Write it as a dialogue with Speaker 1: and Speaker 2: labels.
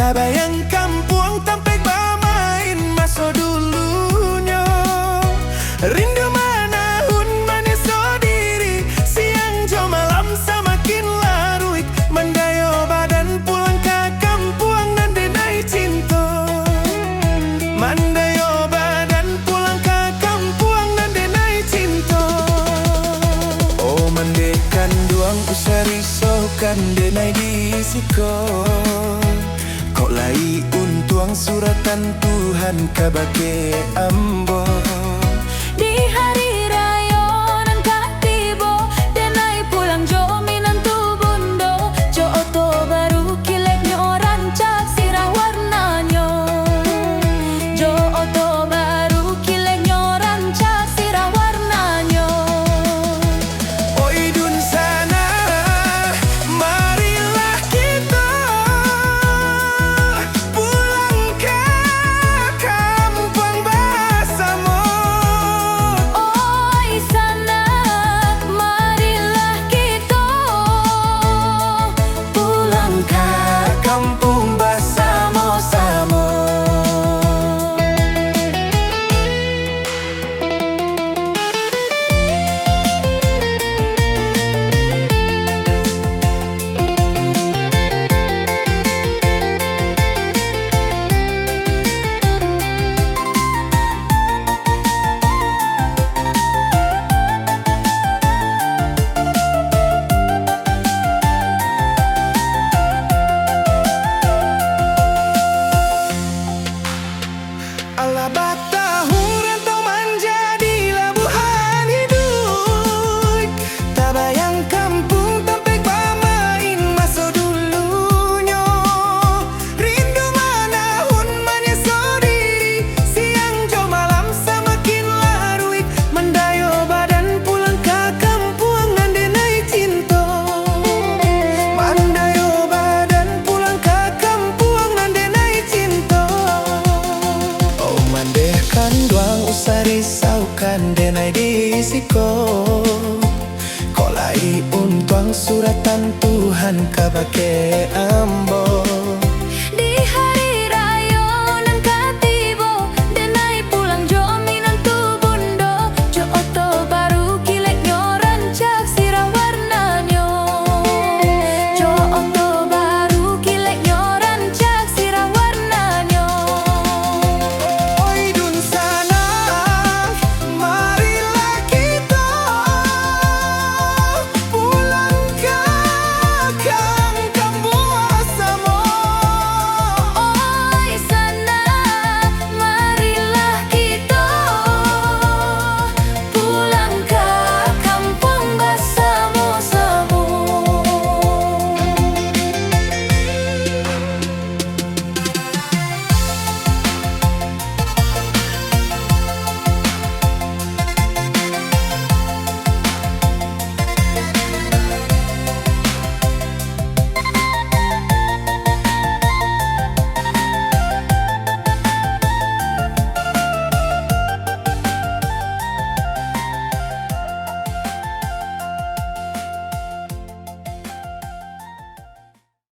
Speaker 1: Tabayang kampung tampek bermain masa dulunya. Rindu manahun manis diri, siang jo malam semakin larut. Mendayo badan pulang ke kampung dan denai cinta. Mendayo badan pulang ke kampung dan denai cinta. Oh mendekan duang usari sokan denai disiko. Kok lai untuang suratan Tuhan kabake ambo.
Speaker 2: Di hari raya nan katibo, denai pulang jo minantu bundo. Jo oto baru kileknya orang cak sirah warnanya. Jo oto baru kileknya orang cak sirah warnanya.
Speaker 1: Oi dun sana, marilah kita pulang ke kampung bersama.
Speaker 2: Oi sana, marilah kita pulang ke
Speaker 1: Kampung bersama-sama. Ala batahur rantau menjadi labuhan hidup. Tabayang kampung tampek bermain masa dulunya. Rindu manahun manis diri, siang jo malam semakin larut. Mendayo badan pulang ke kampung dan denai cinta. Mendayo badan pulang ke kampung dan denai cinta. Oh mandehkan duang usah risaukan denai disiko. Kolai untuang suratan Tuhan kabake am